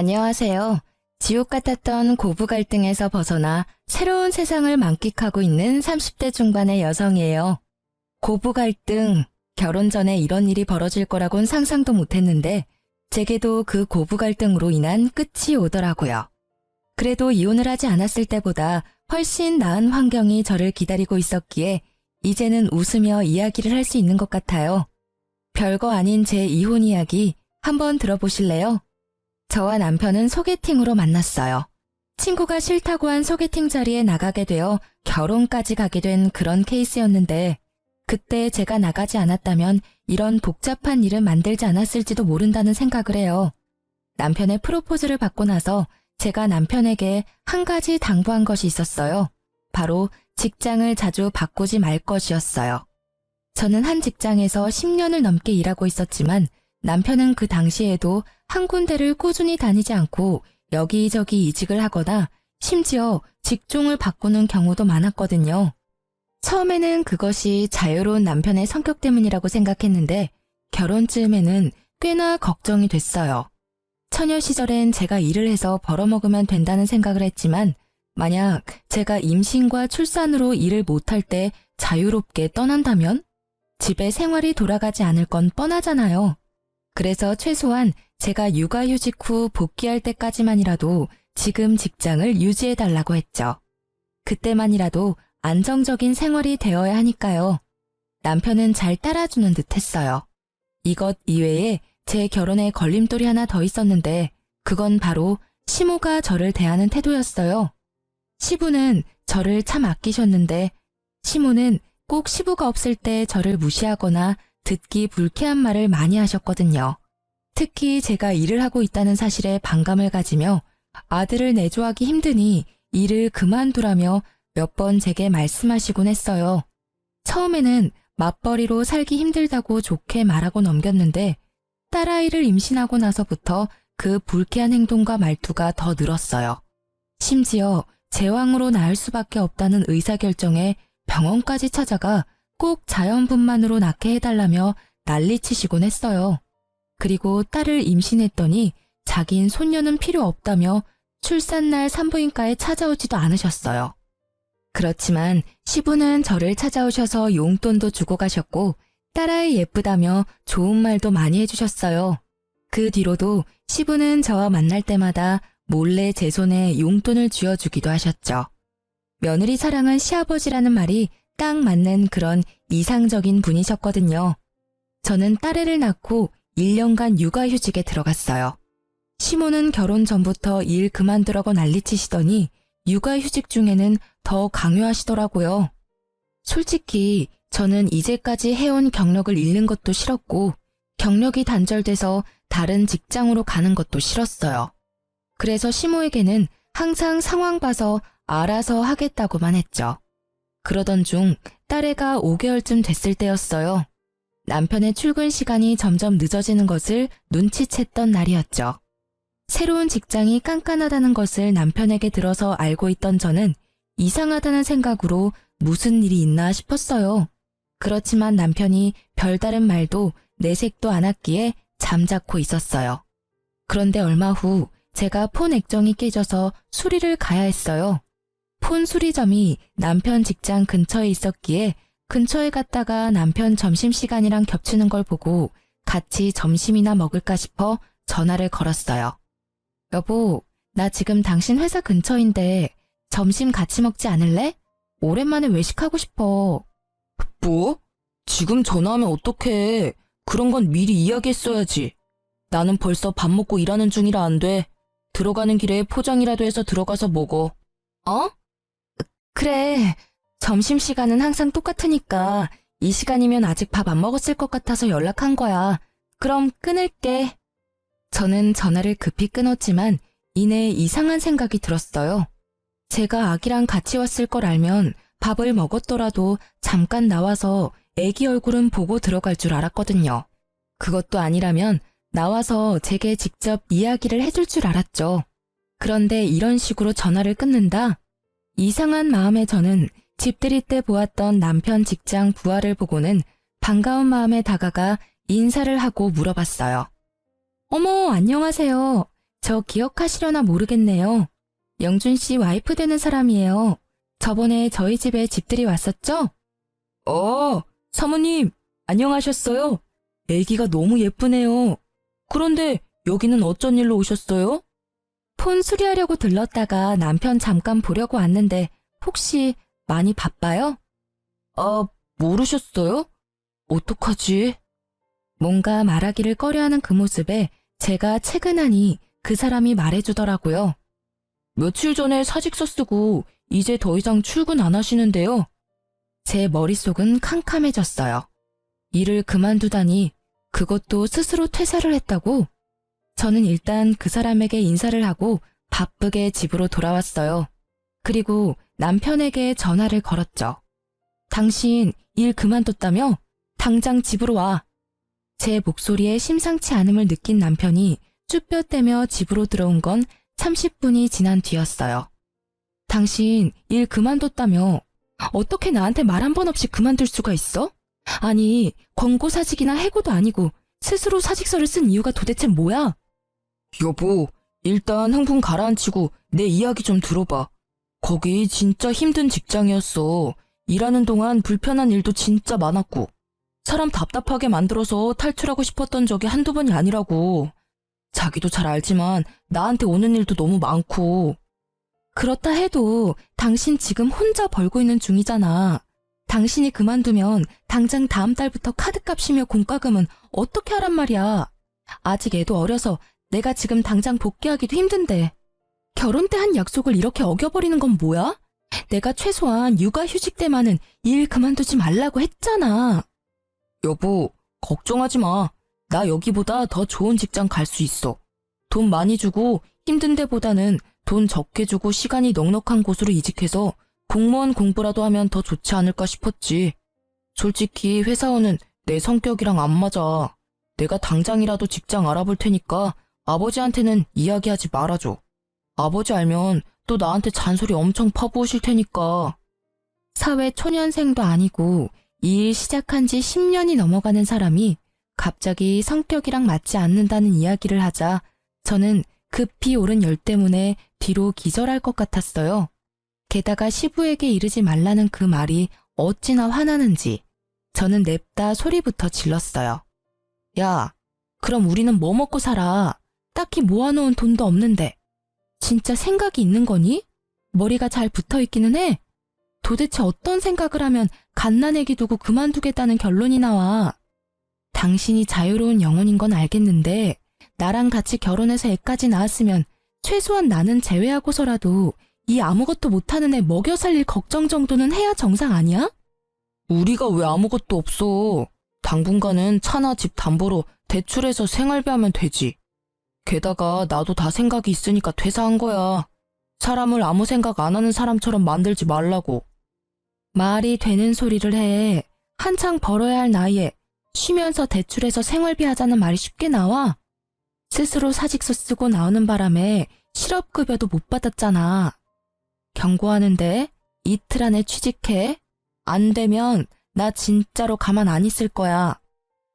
안녕하세요. 지옥 같았던 고부 갈등에서 벗어나 새로운 세상을 만끽하고 있는 30대 중반의 여성이에요. 고부 갈등, 결혼 전에 이런 일이 벌어질 거라곤 상상도 못했는데 제게도 그 고부 갈등으로 인한 끝이 오더라고요. 그래도 이혼을 하지 않았을 때보다 훨씬 나은 환경이 저를 기다리고 있었기에 이제는 웃으며 이야기를 할 수 있는 것 같아요. 별거 아닌 제 이혼 이야기 한번 들어보실래요? 저와 남편은 소개팅으로 만났어요. 친구가 싫다고 한 소개팅 자리에 나가게 되어 결혼까지 가게 된 그런 케이스였는데 그때 제가 나가지 않았다면 이런 복잡한 일을 만들지 않았을지도 모른다는 생각을 해요. 남편의 프로포즈를 받고 나서 제가 남편에게 한 가지 당부한 것이 있었어요. 바로 직장을 자주 바꾸지 말 것이었어요. 저는 한 직장에서 10년을 넘게 일하고 있었지만 남편은 그 당시에도 한 군데를 꾸준히 다니지 않고 여기저기 이직을 하거나 심지어 직종을 바꾸는 경우도 많았거든요. 처음에는 그것이 자유로운 남편의 성격 때문이라고 생각했는데 결혼쯤에는 꽤나 걱정이 됐어요. 처녀 시절엔 제가 일을 해서 벌어먹으면 된다는 생각을 했지만 만약 제가 임신과 출산으로 일을 못할 때 자유롭게 떠난다면 집에 생활이 돌아가지 않을 건 뻔하잖아요. 그래서 최소한 제가 육아휴직 후 복귀할 때까지만이라도 지금 직장을 유지해달라고 했죠. 그때만이라도 안정적인 생활이 되어야 하니까요. 남편은 잘 따라주는 듯 했어요. 이것 이외에 제 결혼에 걸림돌이 하나 더 있었는데 그건 바로 시모가 저를 대하는 태도였어요. 시부는 저를 참 아끼셨는데 시모는 꼭 시부가 없을 때 저를 무시하거나 듣기 불쾌한 말을 많이 하셨거든요. 특히 제가 일을 하고 있다는 사실에 반감을 가지며 아들을 내조하기 힘드니 일을 그만두라며 몇 번 제게 말씀하시곤 했어요. 처음에는 맞벌이로 살기 힘들다고 좋게 말하고 넘겼는데 딸아이를 임신하고 나서부터 그 불쾌한 행동과 말투가 더 늘었어요. 심지어 제왕으로 낳을 수밖에 없다는 의사결정에 병원까지 찾아가 꼭 자연분만으로 낳게 해달라며 난리치시곤 했어요. 그리고 딸을 임신했더니 자긴 손녀는 필요 없다며 출산날 산부인과에 찾아오지도 않으셨어요. 그렇지만 시부는 저를 찾아오셔서 용돈도 주고 가셨고 딸아이 예쁘다며 좋은 말도 많이 해주셨어요. 그 뒤로도 시부는 저와 만날 때마다 몰래 제 손에 용돈을 쥐어주기도 하셨죠. 며느리 사랑은 시아버지라는 말이 딱 맞는 그런 이상적인 분이셨거든요. 저는 딸애를 낳고 1년간 육아휴직에 들어갔어요. 시모는 결혼 전부터 일 그만두라고 난리치시더니 육아휴직 중에는 더 강요하시더라고요. 솔직히 저는 이제까지 해온 경력을 잃는 것도 싫었고 경력이 단절돼서 다른 직장으로 가는 것도 싫었어요. 그래서 시모에게는 항상 상황 봐서 알아서 하겠다고만 했죠. 그러던 중 딸애가 5개월쯤 됐을 때였어요. 남편의 출근 시간이 점점 늦어지는 것을 눈치챘던 날이었죠. 새로운 직장이 깐깐하다는 것을 남편에게 들어서 알고 있던 저는 이상하다는 생각으로 무슨 일이 있나 싶었어요. 그렇지만 남편이 별다른 말도 내색도 않았기에 잠자코 있었어요. 그런데 얼마 후 제가 폰 액정이 깨져서 수리를 가야 했어요. 폰 수리점이 남편 직장 근처에 있었기에 근처에 갔다가 남편 점심시간이랑 겹치는 걸 보고 같이 점심이나 먹을까 싶어 전화를 걸었어요. 여보, 나 지금 당신 회사 근처인데 점심 같이 먹지 않을래? 오랜만에 외식하고 싶어. 뭐? 지금 전화하면 어떡해. 그런 건 미리 이야기했어야지. 나는 벌써 밥 먹고 일하는 중이라 안 돼. 들어가는 길에 포장이라도 해서 들어가서 먹어. 어? 그래. 점심시간은 항상 똑같으니까 이 시간이면 아직 밥 안 먹었을 것 같아서 연락한 거야. 그럼 끊을게. 저는 전화를 급히 끊었지만 이내 이상한 생각이 들었어요. 제가 아기랑 같이 왔을 걸 알면 밥을 먹었더라도 잠깐 나와서 애기 얼굴은 보고 들어갈 줄 알았거든요. 그것도 아니라면 나와서 제게 직접 이야기를 해줄 줄 알았죠. 그런데 이런 식으로 전화를 끊는다? 이상한 마음에 저는 집들이 때 보았던 남편 직장 부하를 보고는 반가운 마음에 다가가 인사를 하고 물어봤어요. 어머, 안녕하세요. 저 기억하시려나 모르겠네요. 영준 씨 와이프 되는 사람이에요. 저번에 저희 집에 집들이 왔었죠? 사모님, 안녕하셨어요? 애기가 너무 예쁘네요. 그런데 여기는 어쩐 일로 오셨어요? 폰 수리하려고 들렀다가 남편 잠깐 보려고 왔는데 혹시 많이 바빠요? 모르셨어요? 어떡하지? 뭔가 말하기를 꺼려하는 그 모습에 제가 채근하니 그 사람이 말해주더라고요. 며칠 전에 사직서 쓰고 이제 더 이상 출근 안 하시는데요. 제 머릿속은 캄캄해졌어요. 일을 그만두다니 그것도 스스로 퇴사를 했다고? 저는 일단 그 사람에게 인사를 하고 바쁘게 집으로 돌아왔어요. 그리고 남편에게 전화를 걸었죠. 당신 일 그만뒀다며? 당장 집으로 와. 제 목소리에 심상치 않음을 느낀 남편이 쭈뼛대며 집으로 들어온 건 30분이 지난 뒤였어요. 당신 일 그만뒀다며? 어떻게 나한테 말 한 번 없이 그만둘 수가 있어? 아니, 권고사직이나 해고도 아니고 스스로 사직서를 쓴 이유가 도대체 뭐야? 여보, 일단 흥분 가라앉히고 내 이야기 좀 들어봐. 거기 진짜 힘든 직장이었어. 일하는 동안 불편한 일도 진짜 많았고 사람 답답하게 만들어서 탈출하고 싶었던 적이 한두 번이 아니라고. 자기도 잘 알지만 나한테 오는 일도 너무 많고. 그렇다 해도 당신 지금 혼자 벌고 있는 중이잖아. 당신이 그만두면 당장 다음 달부터 카드값이며 공과금은 어떻게 하란 말이야. 아직 애도 어려서 내가 지금 당장 복귀하기도 힘든데. 결혼 때 한 약속을 이렇게 어겨버리는 건 뭐야? 내가 최소한 육아휴직 때만은 일 그만두지 말라고 했잖아. 여보, 걱정하지 마. 나 여기보다 더 좋은 직장 갈 수 있어. 돈 많이 주고 힘든 데보다는 돈 적게 주고 시간이 넉넉한 곳으로 이직해서 공무원 공부라도 하면 더 좋지 않을까 싶었지. 솔직히 회사원은 내 성격이랑 안 맞아. 내가 당장이라도 직장 알아볼 테니까 아버지한테는 이야기하지 말아줘. 아버지 알면 또 나한테 잔소리 엄청 퍼부으실 테니까. 사회 초년생도 아니고 이 일 시작한 지 10년이 넘어가는 사람이 갑자기 성격이랑 맞지 않는다는 이야기를 하자 저는 급히 오른 열 때문에 뒤로 기절할 것 같았어요. 게다가 시부에게 이르지 말라는 그 말이 어찌나 화나는지 저는 냅다 소리부터 질렀어요. 야, 그럼 우리는 뭐 먹고 살아? 딱히 모아놓은 돈도 없는데. 진짜 생각이 있는 거니? 머리가 잘 붙어있기는 해. 도대체 어떤 생각을 하면 갓난애기 두고 그만두겠다는 결론이 나와. 당신이 자유로운 영혼인 건 알겠는데 나랑 같이 결혼해서 애까지 낳았으면 최소한 나는 제외하고서라도 이 아무것도 못하는 애 먹여 살릴 걱정 정도는 해야 정상 아니야? 우리가 왜 아무것도 없어. 당분간은 차나 집 담보로 대출해서 생활비 하면 되지. 게다가 나도 다 생각이 있으니까 퇴사한 거야. 사람을 아무 생각 안 하는 사람처럼 만들지 말라고. 말이 되는 소리를 해. 한창 벌어야 할 나이에 쉬면서 대출해서 생활비 하자는 말이 쉽게 나와? 스스로 사직서 쓰고 나오는 바람에 실업급여도 못 받았잖아. 경고하는데 이틀 안에 취직해. 안 되면 나 진짜로 가만 안 있을 거야.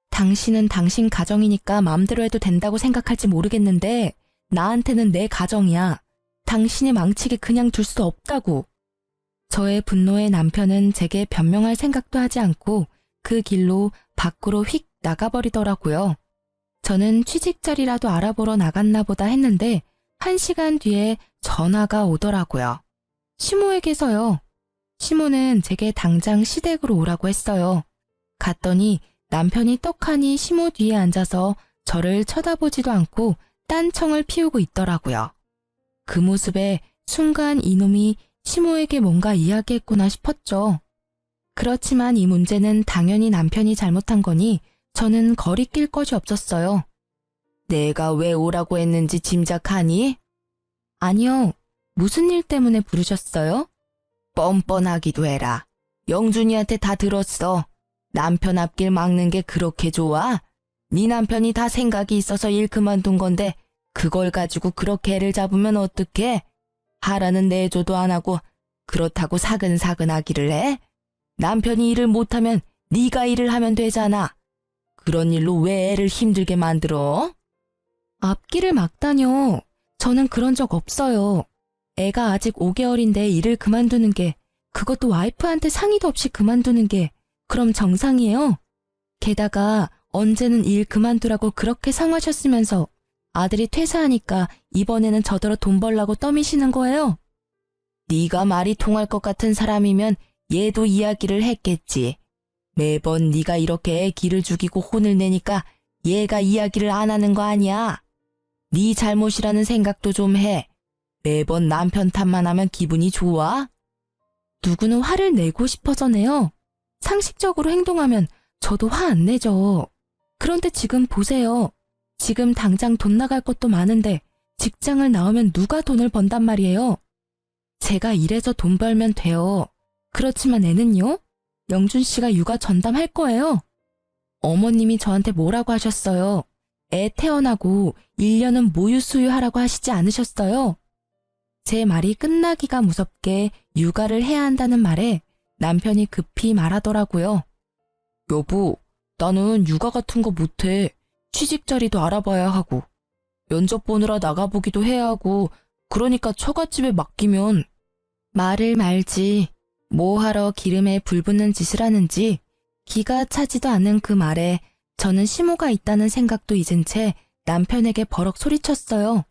당신은 당신 가정이니까 마음대로 해도 된다고 생각할지 모르겠는데 나한테는 내 가정이야. 당신이 망치게 그냥 둘 수 없다고. 저의 분노에 남편은 제게 변명할 생각도 하지 않고 그 길로 밖으로 휙 나가버리더라고요. 저는 취직 자리라도 알아보러 나갔나 보다 했는데 1시간 뒤에 전화가 오더라고요. 시모에게서요. 시모는 제게 당장 시댁으로 오라고 했어요. 갔더니 남편이 떡하니 시모 뒤에 앉아서 저를 쳐다보지도 않고 딴청을 피우고 있더라고요. 그 모습에 순간 이놈이 시모에게 뭔가 이야기했구나 싶었죠. 그렇지만 이 문제는 당연히 남편이 잘못한 거니 저는 거리낄 것이 없었어요. 내가 왜 오라고 했는지 짐작하니? 아니요. 무슨 일 때문에 부르셨어요? 뻔뻔하기도 해라. 영준이한테 다 들었어. 남편 앞길 막는 게 그렇게 좋아? 네 남편이 다 생각이 있어서 일 그만둔 건데 그걸 가지고 그렇게 애를 잡으면 어떡해? 하라는 내조도 안 하고 그렇다고 사근사근 하기를 해? 남편이 일을 못하면 네가 일을 하면 되잖아. 그런 일로 왜 애를 힘들게 만들어? 앞길을 막다뇨. 저는 그런 적 없어요. 애가 아직 5개월인데 일을 그만두는 게, 그것도 와이프한테 상의도 없이 그만두는 게 그럼 정상이에요? 게다가 언제는 일 그만두라고 그렇게 상하셨으면서 아들이 퇴사하니까 이번에는 저더러 돈 벌라고 떠미시는 거예요? 네가 말이 통할 것 같은 사람이면 얘도 이야기를 했겠지. 매번 네가 이렇게 애 기를 죽이고 혼을 내니까 얘가 이야기를 안 하는 거 아니야? 네 잘못이라는 생각도 좀 해. 매번 남편 탓만 하면 기분이 좋아? 누구는 화를 내고 싶어서 내요. 상식적으로 행동하면 저도 화 안 내죠. 그런데 지금 보세요. 지금 당장 돈 나갈 것도 많은데 직장을 나오면 누가 돈을 번단 말이에요. 제가 일해서 돈 벌면 돼요. 그렇지만 애는요? 영준 씨가 육아 전담할 거예요. 어머님이 저한테 뭐라고 하셨어요? 애 태어나고 1년은 모유 수유하라고 하시지 않으셨어요? 제 말이 끝나기가 무섭게 육아를 해야 한다는 말에 남편이 급히 말하더라고요. 여보, 나는 육아 같은 거 못해. 취직 자리도 알아봐야 하고 면접 보느라 나가보기도 해야 하고 그러니까 처갓집에 맡기면. 말을 말지 뭐하러 기름에 불 붙는 짓을 하는지 기가 차지도 않은 그 말에 저는 심호가 있다는 생각도 잊은 채 남편에게 버럭 소리쳤어요.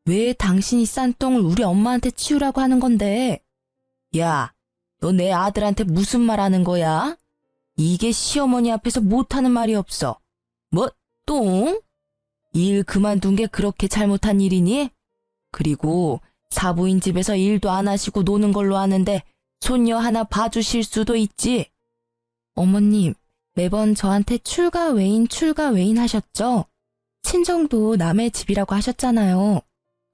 왜 당신이 싼 똥을 우리 엄마한테 치우라고 하는 건데? 야, 너 내 아들한테 무슨 말 하는 거야? 이게 시어머니 앞에서 못하는 말이 없어. 뭐, 똥? 일 그만둔 게 그렇게 잘못한 일이니? 그리고 사부인 집에서 일도 안 하시고 노는 걸로 아는데 손녀 하나 봐주실 수도 있지. 어머님, 매번 저한테 출가 외인 하셨죠? 친정도 남의 집이라고 하셨잖아요.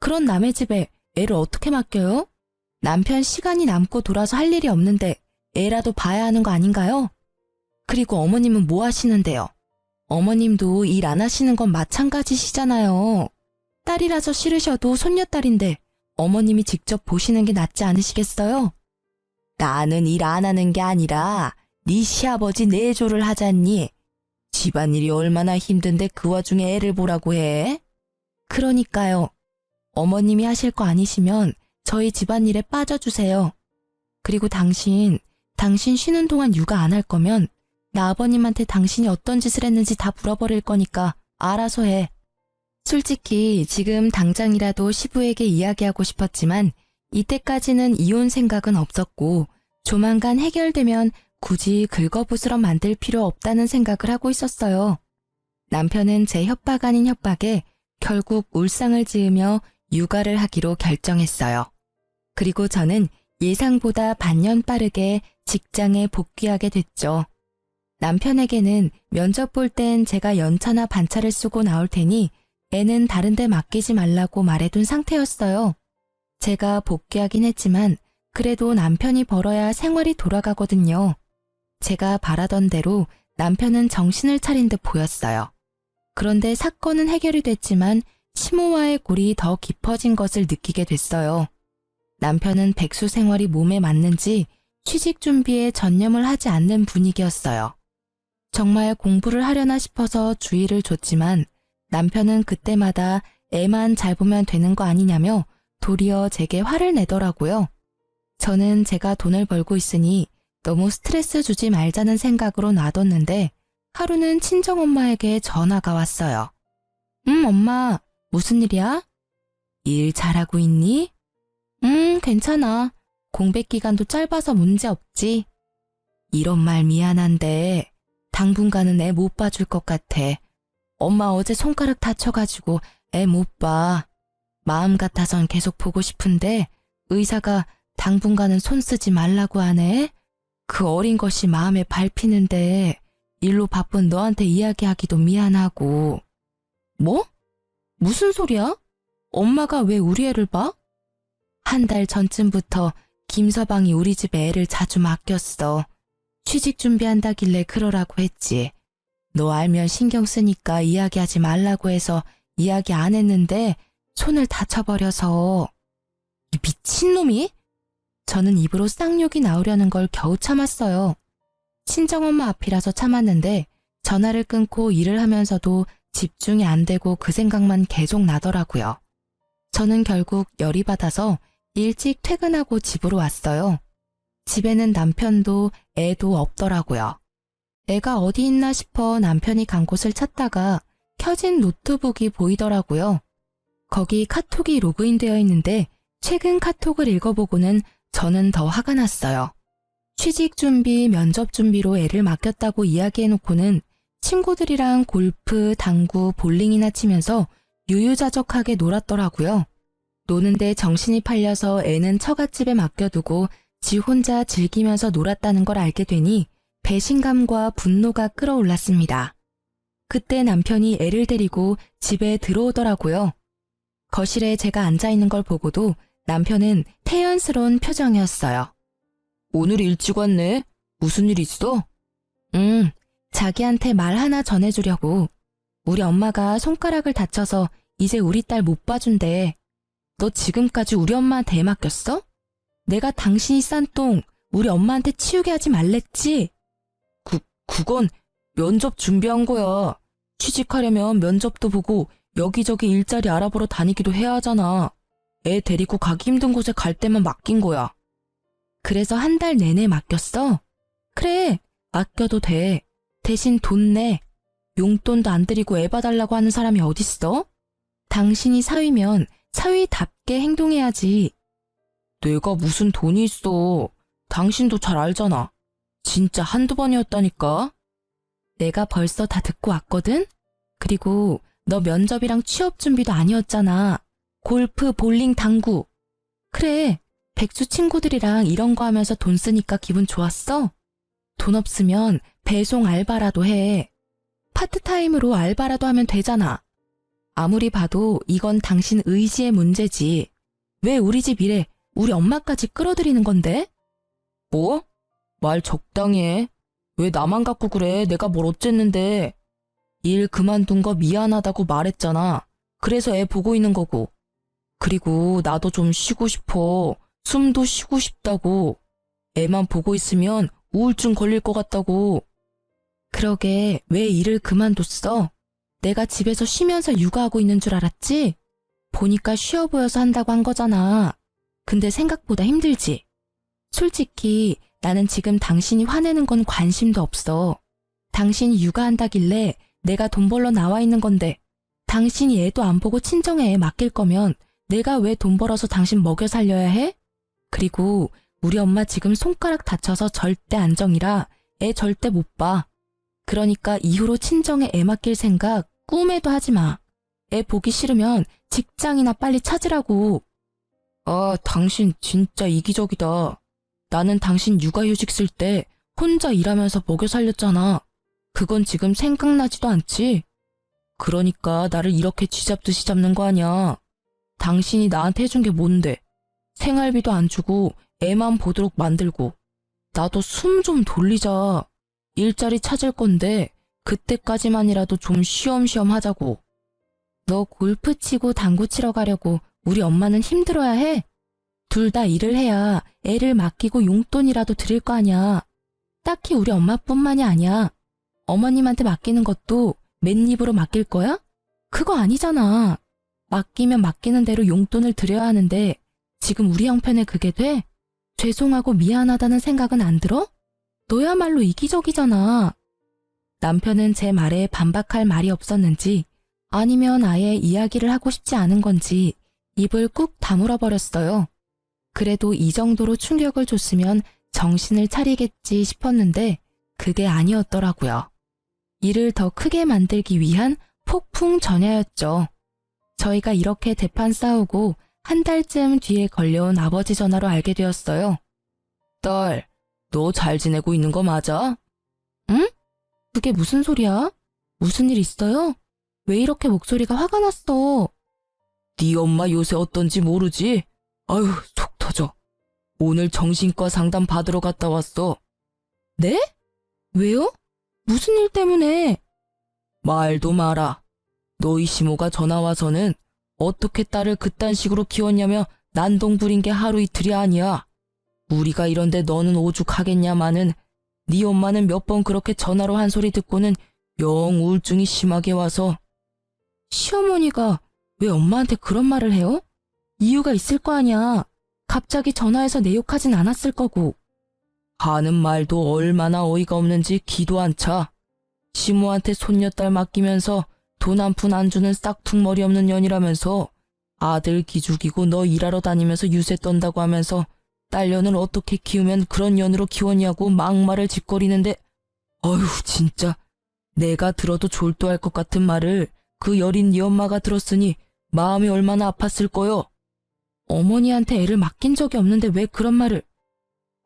그런 남의 집에 애를 어떻게 맡겨요? 남편 시간이 남고 돌아서 할 일이 없는데 애라도 봐야 하는 거 아닌가요? 그리고 어머님은 뭐 하시는데요? 어머님도 일 안 하시는 건 마찬가지시잖아요. 딸이라서 싫으셔도 손녀딸인데 어머님이 직접 보시는 게 낫지 않으시겠어요? 나는 일 안 하는 게 아니라 네 시아버지 내조를 하잖니. 집안일이 얼마나 힘든데 그 와중에 애를 보라고 해? 그러니까요. 어머님이 하실 거 아니시면 저희 집안일에 빠져주세요. 그리고 당신 쉬는 동안 육아 안 할 거면 나 아버님한테 당신이 어떤 짓을 했는지 다 물어버릴 거니까 알아서 해. 솔직히 지금 당장이라도 시부에게 이야기하고 싶었지만 이때까지는 이혼 생각은 없었고 조만간 해결되면 굳이 긁어부스럼 만들 필요 없다는 생각을 하고 있었어요. 남편은 제 협박 아닌 협박에 결국 울상을 지으며 육아를 하기로 결정했어요. 그리고 저는 예상보다 반년 빠르게 직장에 복귀하게 됐죠. 남편에게는 면접 볼 땐 제가 연차나 반차를 쓰고 나올 테니 애는 다른 데 맡기지 말라고 말해둔 상태였어요. 제가 복귀하긴 했지만 그래도 남편이 벌어야 생활이 돌아가거든요. 제가 바라던 대로 남편은 정신을 차린 듯 보였어요. 그런데 사건은 해결이 됐지만 심호와의 골이 더 깊어진 것을 느끼게 됐어요. 남편은 백수 생활이 몸에 맞는지 취직 준비에 전념을 하지 않는 분위기였어요. 정말 공부를 하려나 싶어서 주의를 줬지만 남편은 그때마다 애만 잘 보면 되는 거 아니냐며 도리어 제게 화를 내더라고요. 저는 제가 돈을 벌고 있으니 너무 스트레스 주지 말자는 생각으로 놔뒀는데 하루는 친정엄마에게 전화가 왔어요. 엄마, 무슨 일이야? 일 잘하고 있니? 괜찮아. 공백 기간도 짧아서 문제 없지. 이런 말 미안한데 당분간은 애 못 봐줄 것 같아. 엄마 어제 손가락 다쳐가지고 애 못 봐. 마음 같아선 계속 보고 싶은데 의사가 당분간은 손 쓰지 말라고 하네. 그 어린 것이 마음에 밟히는데 일로 바쁜 너한테 이야기하기도 미안하고. 뭐? 무슨 소리야? 엄마가 왜 우리 애를 봐? 한 달 전쯤부터 김서방이 우리 집에 애를 자주 맡겼어. 취직 준비한다길래 그러라고 했지. 너 알면 신경 쓰니까 이야기하지 말라고 해서 이야기 안 했는데 손을 다쳐버려서. 이 미친놈이? 저는 입으로 쌍욕이 나오려는 걸 겨우 참았어요. 친정엄마 앞이라서 참았는데 전화를 끊고 일을 하면서도 집중이 안 되고 그 생각만 계속 나더라고요. 저는 결국 열이 받아서 일찍 퇴근하고 집으로 왔어요. 집에는 남편도 애도 없더라고요. 애가 어디 있나 싶어 남편이 간 곳을 찾다가 켜진 노트북이 보이더라고요. 거기 카톡이 로그인되어 있는데 최근 카톡을 읽어보고는 저는 더 화가 났어요. 취직 준비, 면접 준비로 애를 맡겼다고 이야기해놓고는 친구들이랑 골프, 당구, 볼링이나 치면서 유유자적하게 놀았더라고요. 노는데 정신이 팔려서 애는 처갓집에 맡겨두고 지 혼자 즐기면서 놀았다는 걸 알게 되니 배신감과 분노가 끌어올랐습니다. 그때 남편이 애를 데리고 집에 들어오더라고요. 거실에 제가 앉아있는 걸 보고도 남편은 태연스러운 표정이었어요. 오늘 일찍 왔네? 무슨 일 있어? 자기한테 말 하나 전해주려고. 우리 엄마가 손가락을 다쳐서 이제 우리 딸 못 봐준대. 너 지금까지 우리 엄마한테 애 맡겼어? 내가 당신이 싼 똥 우리 엄마한테 치우게 하지 말랬지? 그건 면접 준비한 거야. 취직하려면 면접도 보고 여기저기 일자리 알아보러 다니기도 해야 하잖아. 애 데리고 가기 힘든 곳에 갈 때만 맡긴 거야. 그래서 한 달 내내 맡겼어? 그래, 맡겨도 돼. 대신 돈 내. 용돈도 안 드리고 애 봐달라고 하는 사람이 어딨어? 당신이 사위면 사위답게 행동해야지. 내가 무슨 돈이 있어. 당신도 잘 알잖아. 진짜 한두 번이었다니까. 내가 벌써 다 듣고 왔거든? 그리고 너 면접이랑 취업 준비도 아니었잖아. 골프, 볼링, 당구. 그래, 백수 친구들이랑 이런 거 하면서 돈 쓰니까 기분 좋았어? 돈 없으면 배송 알바라도 해. 파트타임으로 알바라도 하면 되잖아. 아무리 봐도 이건 당신 의지의 문제지. 왜 우리 집 일에 우리 엄마까지 끌어들이는 건데? 뭐? 말 적당히 해. 왜 나만 갖고 그래? 내가 뭘 어쨌는데. 일 그만둔 거 미안하다고 말했잖아. 그래서 애 보고 있는 거고. 그리고 나도 좀 쉬고 싶어. 숨도 쉬고 싶다고. 애만 보고 있으면 우울증 걸릴 것 같다고. 그러게 왜 일을 그만뒀어? 내가 집에서 쉬면서 육아하고 있는 줄 알았지? 보니까 쉬어 보여서 한다고 한 거잖아. 근데 생각보다 힘들지? 솔직히 나는 지금 당신이 화내는 건 관심도 없어. 당신이 육아한다길래 내가 돈 벌러 나와 있는 건데 당신이 애도 안 보고 친정에 애 맡길 거면 내가 왜 돈 벌어서 당신 먹여 살려야 해? 그리고 우리 엄마 지금 손가락 다쳐서 절대 안정이라 애 절대 못 봐. 그러니까 이후로 친정에 애 맡길 생각 꿈에도 하지 마. 애 보기 싫으면 직장이나 빨리 찾으라고. 아, 당신 진짜 이기적이다. 나는 당신 육아휴직 쓸 때 혼자 일하면서 먹여 살렸잖아. 그건 지금 생각나지도 않지? 그러니까 나를 이렇게 쥐잡듯이 잡는 거 아니야. 당신이 나한테 해준 게 뭔데? 생활비도 안 주고 애만 보도록 만들고. 나도 숨 좀 돌리자. 일자리 찾을 건데 그때까지만이라도 좀 쉬엄쉬엄 하자고. 너 골프 치고 당구 치러 가려고 우리 엄마는 힘들어야 해? 둘 다 일을 해야 애를 맡기고 용돈이라도 드릴 거 아니야. 딱히 우리 엄마뿐만이 아니야. 어머님한테 맡기는 것도 맨입으로 맡길 거야? 그거 아니잖아. 맡기면 맡기는 대로 용돈을 드려야 하는데 지금 우리 형편에 그게 돼? 죄송하고 미안하다는 생각은 안 들어? 너야말로 이기적이잖아. 남편은 제 말에 반박할 말이 없었는지 아니면 아예 이야기를 하고 싶지 않은 건지 입을 꾹 다물어 버렸어요. 그래도 이 정도로 충격을 줬으면 정신을 차리겠지 싶었는데 그게 아니었더라고요. 일을 더 크게 만들기 위한 폭풍 전야였죠. 저희가 이렇게 대판 싸우고 한 달쯤 뒤에 걸려온 아버지 전화로 알게 되었어요. 딸, 너 잘 지내고 있는 거 맞아? 응? 그게 무슨 소리야? 무슨 일 있어요? 왜 이렇게 목소리가 화가 났어? 네 엄마 요새 어떤지 모르지? 아유, 속 터져. 오늘 정신과 상담 받으러 갔다 왔어. 네? 왜요? 무슨 일 때문에? 말도 마라. 너희 시모가 전화 와서는 어떻게 딸을 그딴 식으로 키웠냐며 난동 부린 게 하루 이틀이 아니야. 우리가 이런데 너는 오죽하겠냐마는 네 엄마는 몇 번 그렇게 전화로 한 소리 듣고는 영 우울증이 심하게 와서. 시어머니가 왜 엄마한테 그런 말을 해요? 이유가 있을 거 아니야. 갑자기 전화해서 내 욕하진 않았을 거고. 하는 말도 얼마나 어이가 없는지 기도 안 차. 시모한테 손녀딸 맡기면서 돈 한 푼 안 주는 싹퉁머리 없는 년이라면서 아들 기죽이고 너 일하러 다니면서 유세 떤다고 하면서 딸년을 어떻게 키우면 그런 년으로 키웠냐고 막말을 짓거리는데 어휴 진짜 내가 들어도 졸도할 것 같은 말을 그 여린 네 엄마가 들었으니 마음이 얼마나 아팠을 거요. 어머니한테 애를 맡긴 적이 없는데 왜 그런 말을.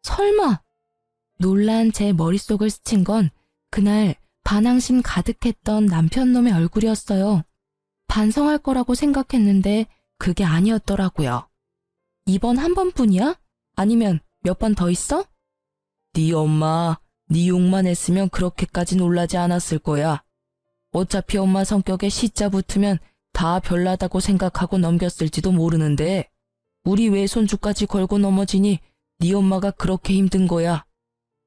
설마. 놀란 제 머릿속을 스친 건 그날 반항심 가득했던 남편놈의 얼굴이었어요. 반성할 거라고 생각했는데 그게 아니었더라고요. 이번 한 번뿐이야? 아니면 몇 번 더 있어? 네 엄마, 네 욕만 했으면 그렇게까지 놀라지 않았을 거야. 어차피 엄마 성격에 시자 붙으면 다 별나다고 생각하고 넘겼을지도 모르는데 우리 외손주까지 걸고 넘어지니 네 엄마가 그렇게 힘든 거야.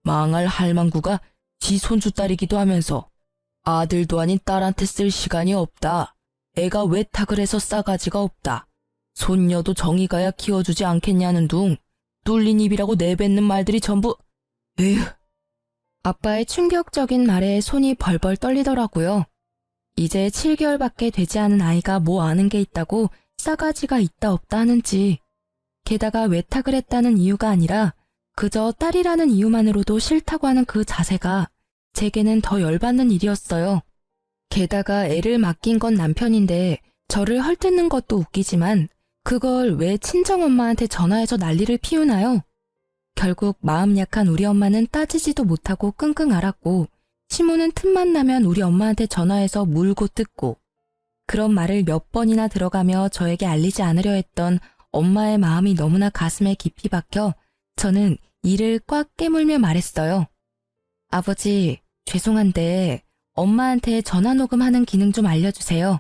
망할 할망구가 지 손주 딸이기도 하면서 아들도 아닌 딸한테 쓸 시간이 없다. 애가 외탁을 해서 싸가지가 없다. 손녀도 정이 가야 키워주지 않겠냐는 둥 뚫린 입이라고 내뱉는 말들이 전부. 에휴. 아빠의 충격적인 말에 손이 벌벌 떨리더라고요. 이제 7개월밖에 되지 않은 아이가 뭐 아는 게 있다고 싸가지가 있다 없다 하는지. 게다가 외탁을 했다는 이유가 아니라 그저 딸이라는 이유만으로도 싫다고 하는 그 자세가 제게는 더 열받는 일이었어요. 게다가 애를 맡긴 건 남편인데 저를 헐뜯는 것도 웃기지만 그걸 왜 친정엄마한테 전화해서 난리를 피우나요? 결국 마음 약한 우리 엄마는 따지지도 못하고 끙끙 앓았고 시모는 틈만 나면 우리 엄마한테 전화해서 물고 뜯고 그런 말을 몇 번이나 들어가며 저에게 알리지 않으려 했던 엄마의 마음이 너무나 가슴에 깊이 박혀 저는 이를 꽉 깨물며 말했어요. 아버지, 죄송한데 엄마한테 전화 녹음하는 기능 좀 알려주세요.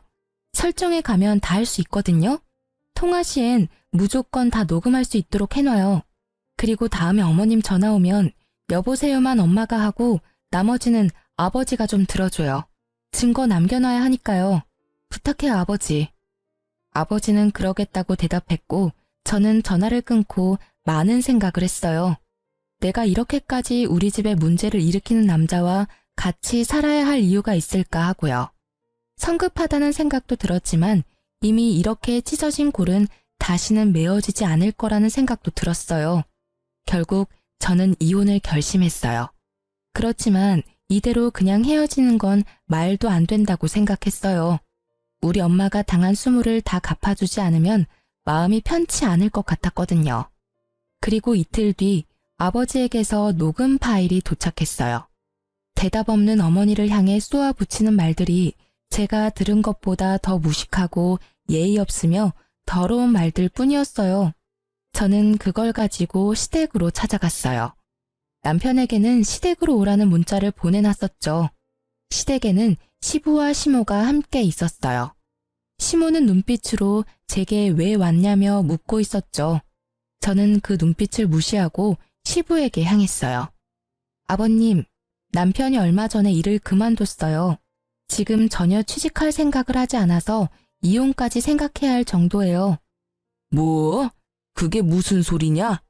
설정에 가면 다 할 수 있거든요. 통화 시엔 무조건 다 녹음할 수 있도록 해놔요. 그리고 다음에 어머님 전화 오면 여보세요만 엄마가 하고 나머지는 아버지가 좀 들어줘요. 증거 남겨놔야 하니까요. 부탁해요, 아버지. 아버지는 그러겠다고 대답했고 저는 전화를 끊고 많은 생각을 했어요. 내가 이렇게까지 우리 집에 문제를 일으키는 남자와 같이 살아야 할 이유가 있을까 하고요. 성급하다는 생각도 들었지만 이미 이렇게 찢어진 골은 다시는 메어지지 않을 거라는 생각도 들었어요. 결국 저는 이혼을 결심했어요. 그렇지만 이대로 그냥 헤어지는 건 말도 안 된다고 생각했어요. 우리 엄마가 당한 수모를 다 갚아주지 않으면 마음이 편치 않을 것 같았거든요. 그리고 이틀 뒤 아버지에게서 녹음 파일이 도착했어요. 대답 없는 어머니를 향해 쏘아붙이는 말들이 제가 들은 것보다 더 무식하고 예의 없으며 더러운 말들 뿐이었어요. 저는 그걸 가지고 시댁으로 찾아갔어요. 남편에게는 시댁으로 오라는 문자를 보내놨었죠. 시댁에는 시부와 시모가 함께 있었어요. 시모는 눈빛으로 제게 왜 왔냐며 묻고 있었죠. 저는 그 눈빛을 무시하고 시부에게 향했어요. 아버님, 남편이 얼마 전에 일을 그만뒀어요. 지금 전혀 취직할 생각을 하지 않아서 이혼까지 생각해야 할 정도예요. 뭐? 그게 무슨 소리냐?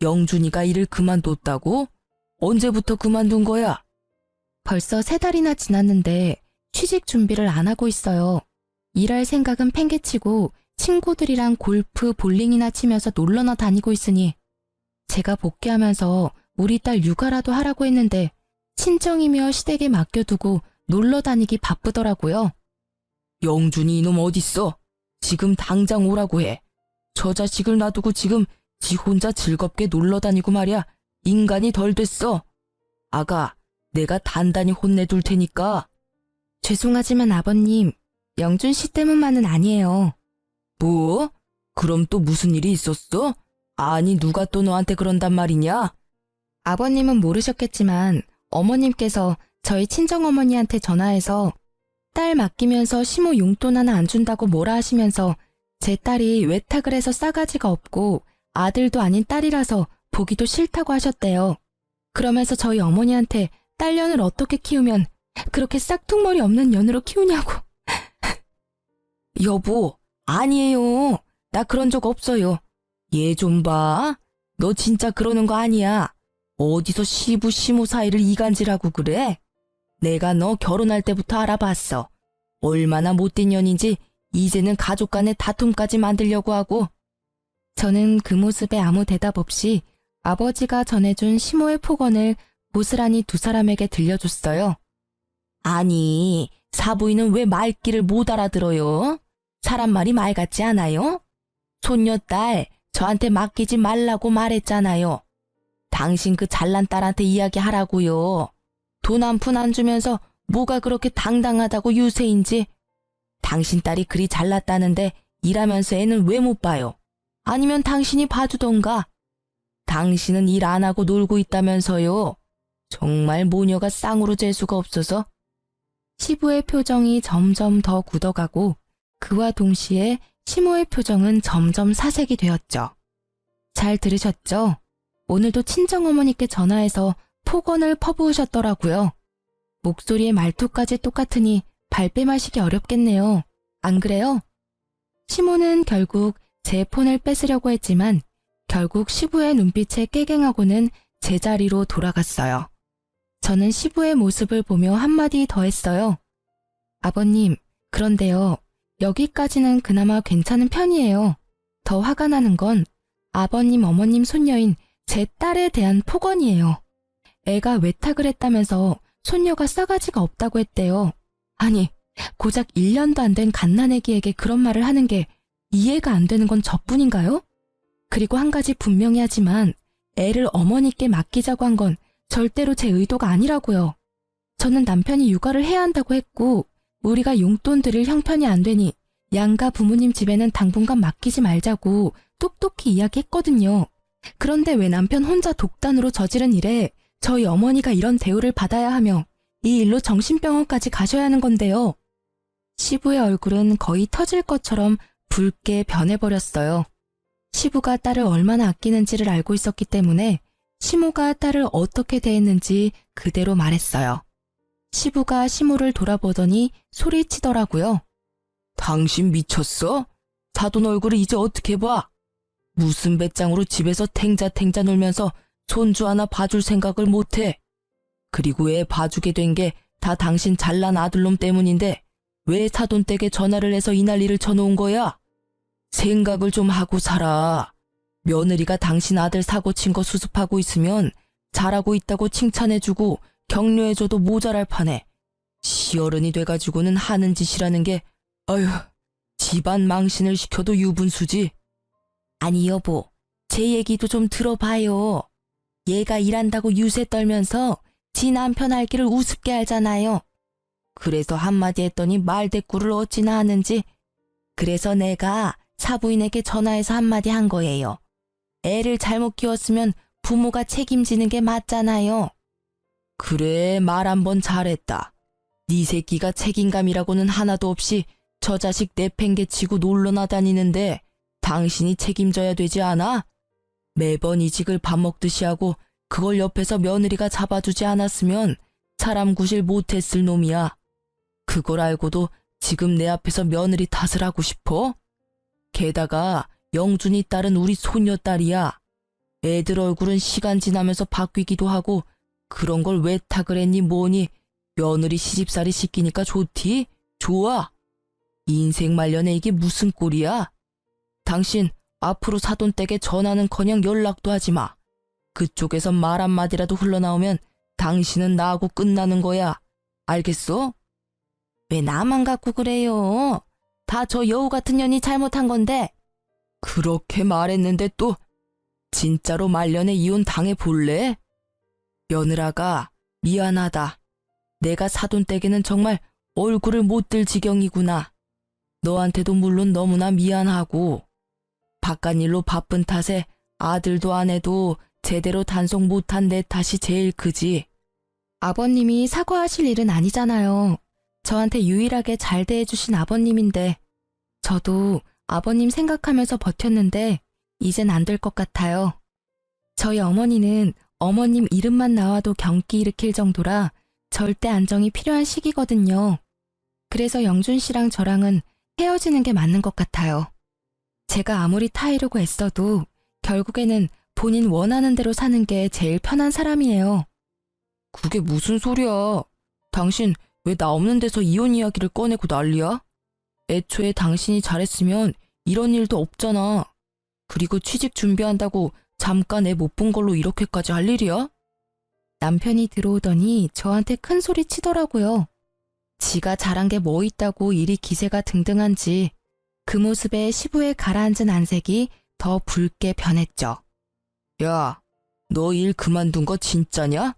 영준이가 일을 그만뒀다고? 언제부터 그만둔 거야? 벌써 3달이나 지났는데 취직 준비를 안 하고 있어요. 일할 생각은 팽개치고 친구들이랑 골프, 볼링이나 치면서 놀러나 다니고 있으니 제가 복귀하면서 우리 딸 육아라도 하라고 했는데 친정이며 시댁에 맡겨두고 놀러 다니기 바쁘더라고요. 영준이 이놈 어딨어? 지금 당장 오라고 해. 저 자식을 놔두고 지금 지 혼자 즐겁게 놀러 다니고 말이야. 인간이 덜 됐어. 아가, 내가 단단히 혼내둘 테니까. 죄송하지만 아버님, 영준 씨 때문만은 아니에요. 뭐? 그럼 또 무슨 일이 있었어? 아니 누가 또 너한테 그런단 말이냐? 아버님은 모르셨겠지만 어머님께서 저희 친정어머니한테 전화해서 딸 맡기면서 시모 용돈 하나 안 준다고 뭐라 하시면서 제 딸이 외탁을 해서 싸가지가 없고 아들도 아닌 딸이라서 보기도 싫다고 하셨대요. 그러면서 저희 어머니한테 딸년을 어떻게 키우면 그렇게 싹퉁머리 없는 년으로 키우냐고. 여보, 아니에요. 나 그런 적 없어요. 얘 좀 봐. 너 진짜 그러는 거 아니야. 어디서 시부 시모 사이를 이간질하고 그래? 내가 너 결혼할 때부터 알아봤어. 얼마나 못된 년인지 이제는 가족 간의 다툼까지 만들려고 하고. 저는 그 모습에 아무 대답 없이 아버지가 전해준 시모의 폭언을 고스란히 두 사람에게 들려줬어요. 아니, 사부인은 왜 말귀를 못 알아들어요? 사람 말이 말 같지 않아요? 손녀딸, 저한테 맡기지 말라고 말했잖아요. 당신 그 잘난 딸한테 이야기하라고요. 돈 한 푼 안 주면서 뭐가 그렇게 당당하다고 유세인지. 당신 딸이 그리 잘났다는데 일하면서 애는 왜 못 봐요? 아니면 당신이 봐주던가. 당신은 일 안 하고 놀고 있다면서요. 정말 모녀가 쌍으로 재수가 없어서. 시부의 표정이 점점 더 굳어가고 그와 동시에 시모의 표정은 점점 사색이 되었죠. 잘 들으셨죠? 오늘도 친정어머니께 전화해서 폭언을 퍼부으셨더라고요. 목소리의 말투까지 똑같으니 발뺌하시기 어렵겠네요. 안 그래요? 시모는 결국 제 폰을 뺏으려고 했지만 결국 시부의 눈빛에 깨갱하고는 제자리로 돌아갔어요. 저는 시부의 모습을 보며 한마디 더 했어요. 아버님, 그런데요. 여기까지는 그나마 괜찮은 편이에요. 더 화가 나는 건 아버님, 어머님 손녀인 제 딸에 대한 폭언이에요. 애가 외탁을 했다면서 손녀가 싸가지가 없다고 했대요. 아니, 고작 1년도 안 된 갓난애기에게 그런 말을 하는 게 이해가 안 되는 건 저뿐인가요? 그리고 한 가지 분명히 하지만 애를 어머니께 맡기자고 한 건 절대로 제 의도가 아니라고요. 저는 남편이 육아를 해야 한다고 했고 우리가 용돈 드릴 형편이 안 되니 양가 부모님 집에는 당분간 맡기지 말자고 똑똑히 이야기했거든요. 그런데 왜 남편 혼자 독단으로 저지른 일에 저희 어머니가 이런 대우를 받아야 하며 이 일로 정신병원까지 가셔야 하는 건데요. 시부의 얼굴은 거의 터질 것처럼 붉게 변해버렸어요. 시부가 딸을 얼마나 아끼는지를 알고 있었기 때문에 시모가 딸을 어떻게 대했는지 그대로 말했어요. 시부가 시모를 돌아보더니 소리치더라고요. 당신 미쳤어? 사돈 얼굴을 이제 어떻게 봐? 무슨 배짱으로 집에서 탱자탱자 놀면서 손주 하나 봐줄 생각을 못해. 그리고 애 봐주게 된 게 다 당신 잘난 아들놈 때문인데 왜 사돈 댁에 전화를 해서 이 난리를 쳐놓은 거야? 생각을 좀 하고 살아. 며느리가 당신 아들 사고 친 거 수습하고 있으면 잘하고 있다고 칭찬해주고 격려해줘도 모자랄 판에 시어른이 돼가지고는 하는 짓이라는 게 어휴, 집안 망신을 시켜도 유분수지. 아니 여보, 제 얘기도 좀 들어봐요. 얘가 일한다고 유세 떨면서 지 남편 알기를 우습게 알잖아요. 그래서 한마디 했더니 말대꾸를 어찌나 하는지. 그래서 내가 사부인에게 전화해서 한마디 한 거예요. 애를 잘못 키웠으면 부모가 책임지는 게 맞잖아요. 그래, 말 한 번 잘했다. 네 새끼가 책임감이라고는 하나도 없이 저 자식 내팽개치고 놀러나 다니는데 당신이 책임져야 되지 않아? 매번 이직을 밥 먹듯이 하고 그걸 옆에서 며느리가 잡아주지 않았으면 사람 구실 못했을 놈이야. 그걸 알고도 지금 내 앞에서 며느리 탓을 하고 싶어? 게다가 영준이 딸은 우리 손녀딸이야. 애들 얼굴은 시간 지나면서 바뀌기도 하고 그런 걸 왜 탁을 했니 뭐니. 며느리 시집살이 시키니까 좋디? 좋아. 인생 말년에 이게 무슨 꼴이야? 당신 앞으로 사돈 댁에 전화는커녕 연락도 하지 마. 그쪽에서 말 한마디라도 흘러나오면 당신은 나하고 끝나는 거야. 알겠어? 왜 나만 갖고 그래요? 다 저 여우 같은 년이 잘못한 건데. 그렇게 말했는데 또 진짜로 말년에 이혼 당해볼래? 며느라가 미안하다. 내가 사돈 댁에는 정말 얼굴을 못 들 지경이구나. 너한테도 물론 너무나 미안하고 바깥일로 바쁜 탓에 아들도 아내도 제대로 단속 못한 내 탓이 제일 크지. 아버님이 사과하실 일은 아니잖아요. 저한테 유일하게 잘 대해주신 아버님인데 저도 아버님 생각하면서 버텼는데 이젠 안 될 것 같아요. 저희 어머니는 어머님 이름만 나와도 경기 일으킬 정도라 절대 안정이 필요한 시기거든요. 그래서 영준 씨랑 저랑은 헤어지는 게 맞는 것 같아요. 제가 아무리 타이르고 애써도 결국에는 본인 원하는 대로 사는 게 제일 편한 사람이에요. 그게 무슨 소리야? 당신 왜 나 없는 데서 이혼 이야기를 꺼내고 난리야? 애초에 당신이 잘했으면 이런 일도 없잖아. 그리고 취직 준비한다고 잠깐 애 못 본 걸로 이렇게까지 할 일이야? 남편이 들어오더니 저한테 큰 소리 치더라고요. 지가 잘한 게 뭐 있다고 일이 기세가 등등한지 그 모습에 시부에 가라앉은 안색이 더 붉게 변했죠. 야, 너 일 그만둔 거 진짜냐?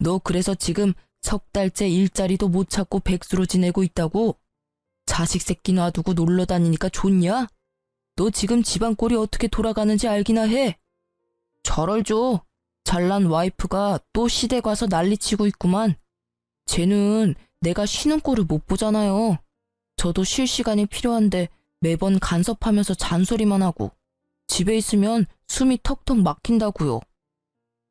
너 그래서 지금 석 달째 일자리도 못 찾고 백수로 지내고 있다고? 자식 새끼 놔두고 놀러 다니니까 좋냐? 너 지금 집안 꼴이 어떻게 돌아가는지 알기나 해? 잘 알죠. 잘난 와이프가 또 시댁 와서 난리치고 있구만. 쟤는 내가 쉬는 꼴을 못 보잖아요. 저도 쉴 시간이 필요한데 매번 간섭하면서 잔소리만 하고 집에 있으면 숨이 턱턱 막힌다고요.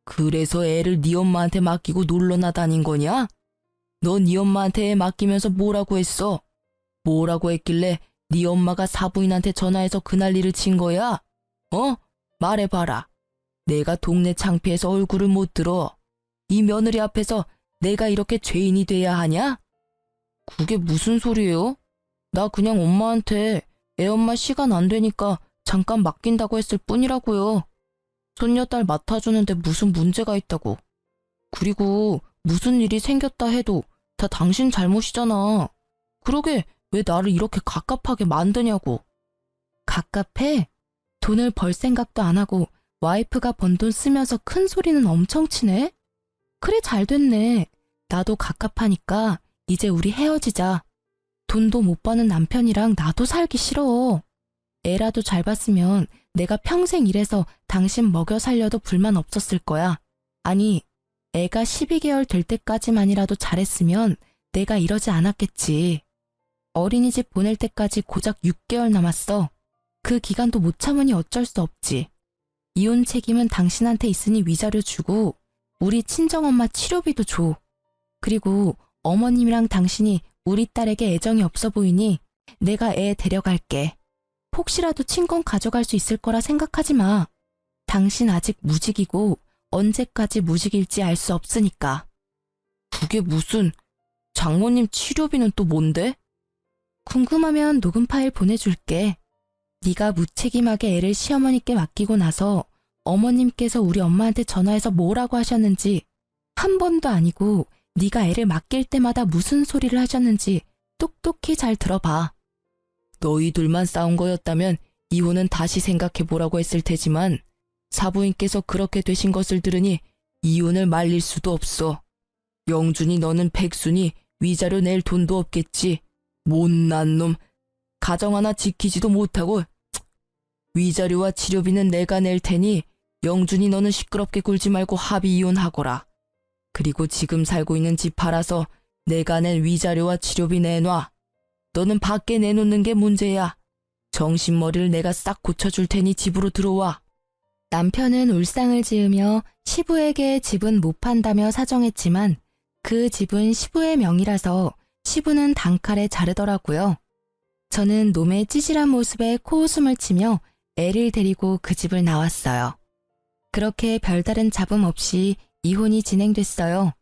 그래서 애를 네 엄마한테 맡기고 놀러나 다닌 거냐? 너 네 엄마한테 애 맡기면서 뭐라고 했어? 뭐라고 했길래 네 엄마가 사부인한테 전화해서 그 난리를 친 거야? 어? 말해봐라. 내가 동네 창피해서 얼굴을 못 들어. 이 며느리 앞에서 내가 이렇게 죄인이 돼야 하냐? 그게 무슨 소리예요? 나 그냥 엄마한테 애 엄마 시간 안 되니까 잠깐 맡긴다고 했을 뿐이라고요. 손녀딸 맡아주는데 무슨 문제가 있다고. 그리고 무슨 일이 생겼다 해도 다 당신 잘못이잖아. 그러게 왜 나를 이렇게 갑갑하게 만드냐고. 갑갑해? 돈을 벌 생각도 안 하고 와이프가 번 돈 쓰면서 큰 소리는 엄청 치네? 그래 잘 됐네. 나도 갑갑하니까 이제 우리 헤어지자. 돈도 못 버는 남편이랑 나도 살기 싫어. 애라도 잘 봤으면 내가 평생 일해서 당신 먹여 살려도 불만 없었을 거야. 아니, 애가 12개월 될 때까지만이라도 잘했으면 내가 이러지 않았겠지. 어린이집 보낼 때까지 고작 6개월 남았어. 그 기간도 못 참으니 어쩔 수 없지. 이혼 책임은 당신한테 있으니 위자료 주고 우리 친정엄마 치료비도 줘. 그리고 어머님이랑 당신이 우리 딸에게 애정이 없어 보이니 내가 애 데려갈게. 혹시라도 친권 가져갈 수 있을 거라 생각하지 마. 당신 아직 무직이고 언제까지 무직일지 알 수 없으니까. 그게 무슨... 장모님 치료비는 또 뭔데? 궁금하면 녹음 파일 보내줄게. 네가 무책임하게 애를 시어머니께 맡기고 나서 어머님께서 우리 엄마한테 전화해서 뭐라고 하셨는지 한 번도 아니고 네가 애를 맡길 때마다 무슨 소리를 하셨는지 똑똑히 잘 들어봐. 너희들만 싸운 거였다면 이혼은 다시 생각해보라고 했을 테지만 사부인께서 그렇게 되신 것을 들으니 이혼을 말릴 수도 없어. 영준이 너는 백수니 위자료 낼 돈도 없겠지. 못난 놈. 가정 하나 지키지도 못하고. 위자료와 치료비는 내가 낼 테니 영준이 너는 시끄럽게 굴지 말고 합의 이혼하거라. 그리고 지금 살고 있는 집 팔아서 내가 낸 위자료와 치료비 내놔. 너는 밖에 내놓는 게 문제야. 정신머리를 내가 싹 고쳐줄 테니 집으로 들어와. 남편은 울상을 지으며 시부에게 집은 못 판다며 사정했지만 그 집은 시부의 명의라서 시부는 단칼에 자르더라고요. 저는 놈의 찌질한 모습에 코웃음을 치며 애를 데리고 그 집을 나왔어요. 그렇게 별다른 잡음 없이 이혼이 진행됐어요.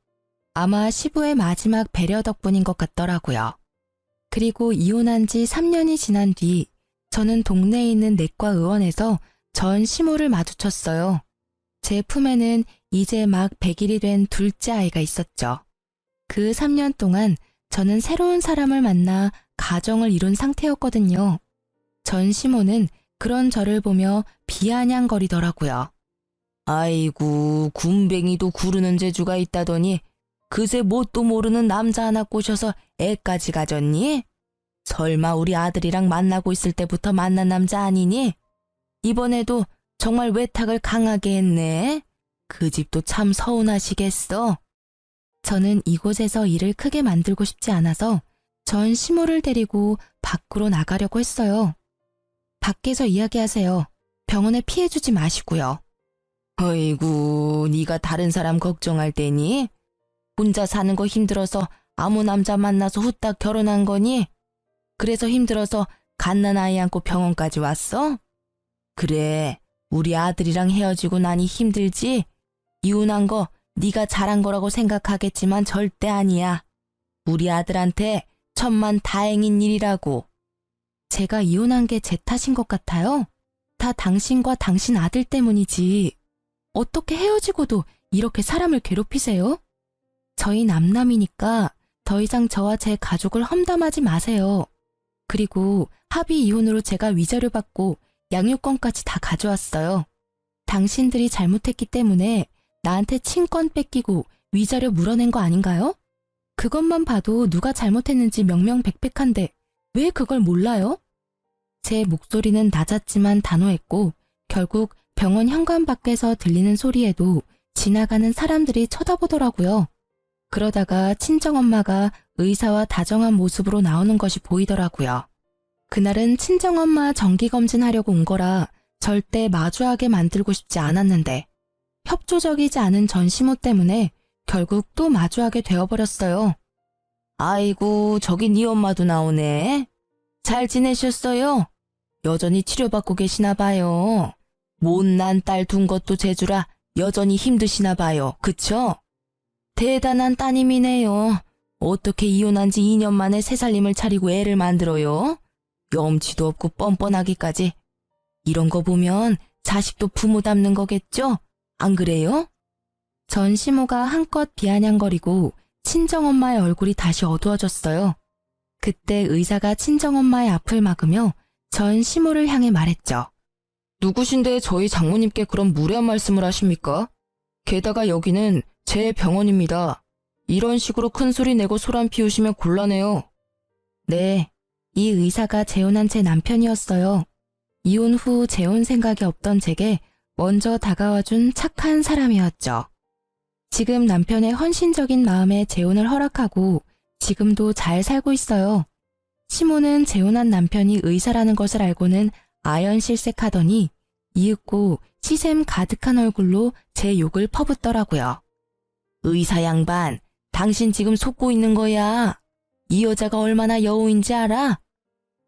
아마 시부의 마지막 배려 덕분인 것 같더라고요. 그리고 이혼한 지 3년이 지난 뒤 저는 동네에 있는 내과 의원에서 전 시모를 마주쳤어요. 제 품에는 이제 막 100일이 된 둘째 아이가 있었죠. 그 3년 동안 저는 새로운 사람을 만나 가정을 이룬 상태였거든요. 전 시모는 그런 저를 보며 비아냥거리더라고요. 아이고, 군뱅이도 구르는 재주가 있다더니 그새 뭣도 모르는 남자 하나 꼬셔서 애까지 가졌니? 설마 우리 아들이랑 만나고 있을 때부터 만난 남자 아니니? 이번에도 정말 외탁을 강하게 했네. 그 집도 참 서운하시겠어. 저는 이곳에서 일을 크게 만들고 싶지 않아서 전 시모를 데리고 밖으로 나가려고 했어요. 밖에서 이야기하세요. 병원에 피해주지 마시고요. 어이구, 네가 다른 사람 걱정할 때니? 혼자 사는 거 힘들어서 아무 남자 만나서 후딱 결혼한 거니? 그래서 힘들어서 갓난 아이 안고 병원까지 왔어? 그래, 우리 아들이랑 헤어지고 나니 힘들지? 이혼한 거 네가 잘한 거라고 생각하겠지만 절대 아니야. 우리 아들한테 천만 다행인 일이라고. 제가 이혼한 게 제 탓인 것 같아요? 다 당신과 당신 아들 때문이지. 어떻게 헤어지고도 이렇게 사람을 괴롭히세요? 저희 남남이니까 더 이상 저와 제 가족을 험담하지 마세요. 그리고 합의 이혼으로 제가 위자료 받고 양육권까지 다 가져왔어요. 당신들이 잘못했기 때문에 나한테 친권 뺏기고 위자료 물어낸 거 아닌가요? 그것만 봐도 누가 잘못했는지 명명백백한데 왜 그걸 몰라요? 제 목소리는 낮았지만 단호했고 결국 병원 현관 밖에서 들리는 소리에도 지나가는 사람들이 쳐다보더라고요. 그러다가 친정엄마가 의사와 다정한 모습으로 나오는 것이 보이더라고요. 그날은 친정엄마 정기검진하려고 온 거라 절대 마주하게 만들고 싶지 않았는데 협조적이지 않은 전시모 때문에 결국 또 마주하게 되어버렸어요. 아이고, 저기 네 엄마도 나오네. 잘 지내셨어요? 여전히 치료받고 계시나 봐요. 못난 딸 둔 것도 재주라 여전히 힘드시나 봐요. 그쵸? 대단한 따님이네요. 어떻게 이혼한 지 2년 만에 새 살림을 차리고 애를 만들어요? 염치도 없고 뻔뻔하기까지. 이런 거 보면 자식도 부모 닮는 거겠죠? 안 그래요? 전시모가 한껏 비아냥거리고 친정엄마의 얼굴이 다시 어두워졌어요. 그때 의사가 친정엄마의 앞을 막으며 전시모를 향해 말했죠. 누구신데 저희 장모님께 그런 무례한 말씀을 하십니까? 게다가 여기는 제 병원입니다. 이런 식으로 큰 소리 내고 소란 피우시면 곤란해요. 네, 이 의사가 재혼한 제 남편이었어요. 이혼 후 재혼 생각이 없던 제게 먼저 다가와준 착한 사람이었죠. 지금 남편의 헌신적인 마음에 재혼을 허락하고 지금도 잘 살고 있어요. 시모는 재혼한 남편이 의사라는 것을 알고는 아연실색하더니 이윽고 시샘 가득한 얼굴로 제 욕을 퍼붓더라고요. 의사 양반, 당신 지금 속고 있는 거야. 이 여자가 얼마나 여우인지 알아?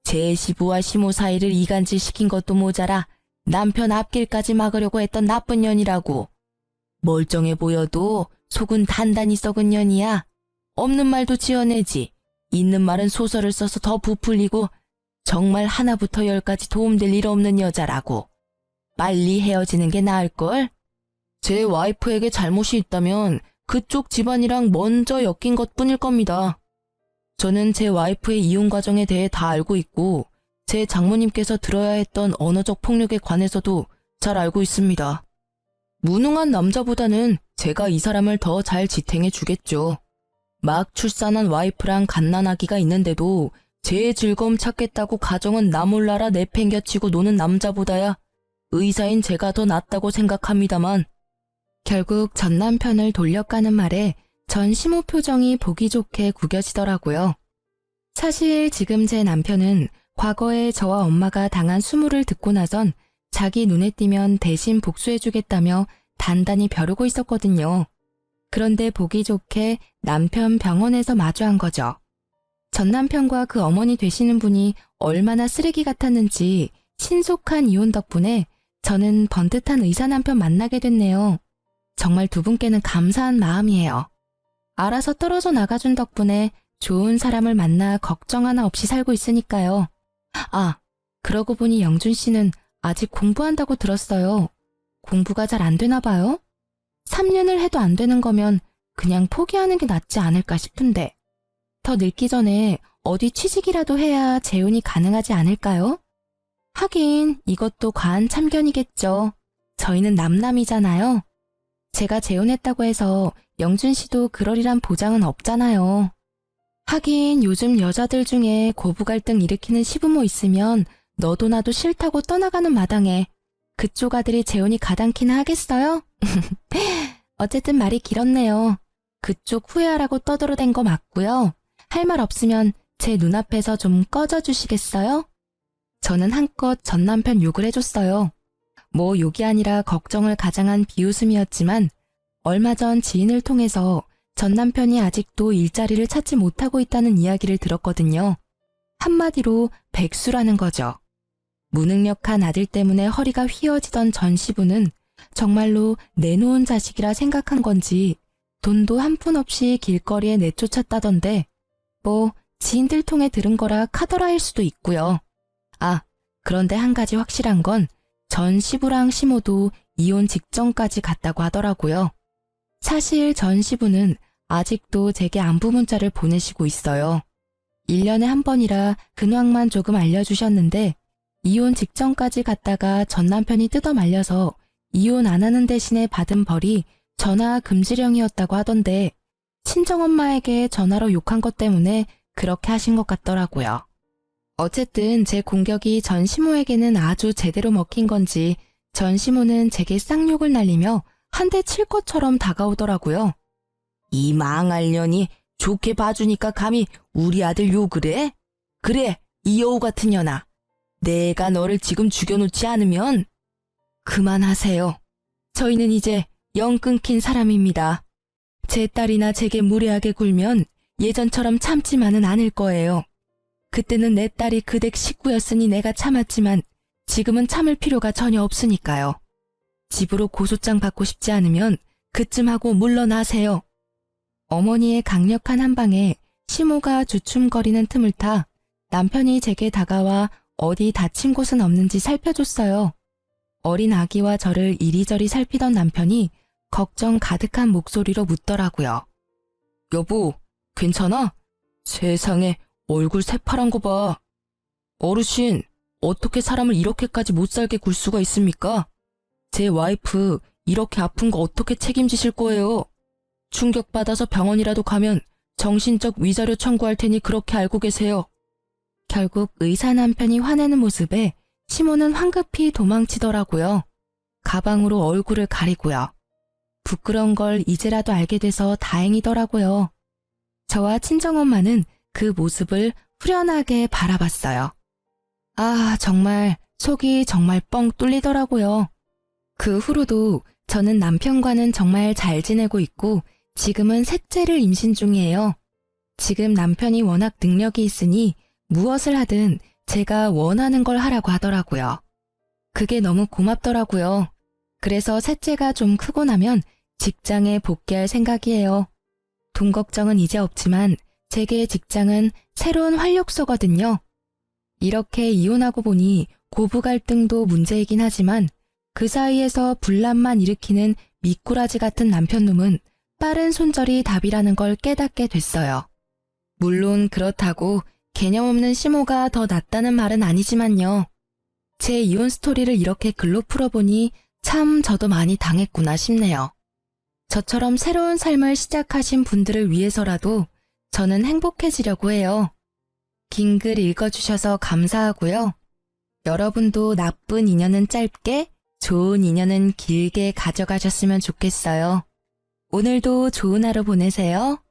제 시부와 시모 사이를 이간질 시킨 것도 모자라 남편 앞길까지 막으려고 했던 나쁜 년이라고. 멀쩡해 보여도 속은 단단히 썩은 년이야. 없는 말도 지어내지. 있는 말은 소설을 써서 더 부풀리고 정말 하나부터 열까지 도움될 일 없는 여자라고. 빨리 헤어지는 게 나을걸? 제 와이프에게 잘못이 있다면 그쪽 집안이랑 먼저 엮인 것뿐일 겁니다. 저는 제 와이프의 이혼 과정에 대해 다 알고 있고 제 장모님께서 들어야 했던 언어적 폭력에 관해서도 잘 알고 있습니다. 무능한 남자보다는 제가 이 사람을 더 잘 지탱해 주겠죠. 막 출산한 와이프랑 갓난아기가 있는데도 제 즐거움 찾겠다고 가정은 나 몰라라 내팽겨치고 노는 남자보다야 의사인 제가 더 낫다고 생각합니다만. 결국 전 남편을 돌려가는 말에 전 시모 표정이 보기 좋게 구겨지더라고요. 사실 지금 제 남편은 과거에 저와 엄마가 당한 수모를 듣고 나선 자기 눈에 띄면 대신 복수해주겠다며 단단히 벼르고 있었거든요. 그런데 보기 좋게 남편 병원에서 마주한 거죠. 전 남편과 그 어머니 되시는 분이 얼마나 쓰레기 같았는지 신속한 이혼 덕분에 저는 번듯한 의사 남편 만나게 됐네요. 정말 두 분께는 감사한 마음이에요. 알아서 떨어져 나가준 덕분에 좋은 사람을 만나 걱정 하나 없이 살고 있으니까요. 아, 그러고 보니 영준 씨는 아직 공부한다고 들었어요. 공부가 잘 안 되나 봐요? 3년을 해도 안 되는 거면 그냥 포기하는 게 낫지 않을까 싶은데. 더 늙기 전에 어디 취직이라도 해야 재혼이 가능하지 않을까요? 하긴 이것도 과한 참견이겠죠. 저희는 남남이잖아요. 제가 재혼했다고 해서 영준 씨도 그러리란 보장은 없잖아요. 하긴 요즘 여자들 중에 고부 갈등 일으키는 시부모 있으면 너도 나도 싫다고 떠나가는 마당에 그쪽 아들이 재혼이 가당키나 하겠어요? 어쨌든 말이 길었네요. 그쪽 후회하라고 떠들어댄 거 맞고요. 할 말 없으면 제 눈앞에서 좀 꺼져주시겠어요? 저는 한껏 전 남편 욕을 해줬어요. 뭐 욕이 아니라 걱정을 가장한 비웃음이었지만 얼마 전 지인을 통해서 전 남편이 아직도 일자리를 찾지 못하고 있다는 이야기를 들었거든요. 한마디로 백수라는 거죠. 무능력한 아들 때문에 허리가 휘어지던 전 시부는 정말로 내놓은 자식이라 생각한 건지 돈도 한 푼 없이 길거리에 내쫓았다던데 뭐 지인들 통해 들은 거라 카더라일 수도 있고요. 아, 그런데 한 가지 확실한 건 전 시부랑 시모도 이혼 직전까지 갔다고 하더라고요. 사실 전 시부는 아직도 제게 안부 문자를 보내시고 있어요. 1년에 한 번이라 근황만 조금 알려주셨는데 이혼 직전까지 갔다가 전 남편이 뜯어 말려서 이혼 안 하는 대신에 받은 벌이 전화 금지령이었다고 하던데 친정엄마에게 전화로 욕한 것 때문에 그렇게 하신 것 같더라고요. 어쨌든 제 공격이 전 시모에게는 아주 제대로 먹힌 건지 전 시모는 제게 쌍욕을 날리며 한 대 칠 것처럼 다가오더라고요. 이 망할 년이 좋게 봐주니까 감히 우리 아들 욕을 해? 그래, 이 여우 같은 년아. 내가 너를 지금 죽여놓지 않으면 그만하세요. 저희는 이제 영 끊긴 사람입니다. 제 딸이나 제게 무례하게 굴면 예전처럼 참지만은 않을 거예요. 그때는 내 딸이 그 댁 식구였으니 내가 참았지만 지금은 참을 필요가 전혀 없으니까요. 집으로 고소장 받고 싶지 않으면 그쯤 하고 물러나세요. 어머니의 강력한 한방에 시모가 주춤거리는 틈을 타 남편이 제게 다가와 어디 다친 곳은 없는지 살펴줬어요. 어린 아기와 저를 이리저리 살피던 남편이 걱정 가득한 목소리로 묻더라고요. 여보, 괜찮아? 세상에 얼굴 새파란 거 봐. 어르신, 어떻게 사람을 이렇게까지 못살게 굴 수가 있습니까? 제 와이프 이렇게 아픈 거 어떻게 책임지실 거예요? 충격받아서 병원이라도 가면 정신적 위자료 청구할 테니 그렇게 알고 계세요. 결국 의사 남편이 화내는 모습에 시모는 황급히 도망치더라고요. 가방으로 얼굴을 가리고요. 부끄러운 걸 이제라도 알게 돼서 다행이더라고요. 저와 친정엄마는 그 모습을 후련하게 바라봤어요. 아, 정말 속이 정말 뻥 뚫리더라고요. 그 후로도 저는 남편과는 정말 잘 지내고 있고 지금은 셋째를 임신 중이에요. 지금 남편이 워낙 능력이 있으니 무엇을 하든 제가 원하는 걸 하라고 하더라고요. 그게 너무 고맙더라고요. 그래서 셋째가 좀 크고 나면 직장에 복귀할 생각이에요. 돈 걱정은 이제 없지만 제게 직장은 새로운 활력소거든요. 이렇게 이혼하고 보니 고부 갈등도 문제이긴 하지만 그 사이에서 분란만 일으키는 미꾸라지 같은 남편놈은 빠른 손절이 답이라는 걸 깨닫게 됐어요. 물론 그렇다고 개념 없는 시모가 더 낫다는 말은 아니지만요. 제 이혼 스토리를 이렇게 글로 풀어보니 참 저도 많이 당했구나 싶네요. 저처럼 새로운 삶을 시작하신 분들을 위해서라도 저는 행복해지려고 해요. 긴 글 읽어주셔서 감사하고요. 여러분도 나쁜 인연은 짧게, 좋은 인연은 길게 가져가셨으면 좋겠어요. 오늘도 좋은 하루 보내세요.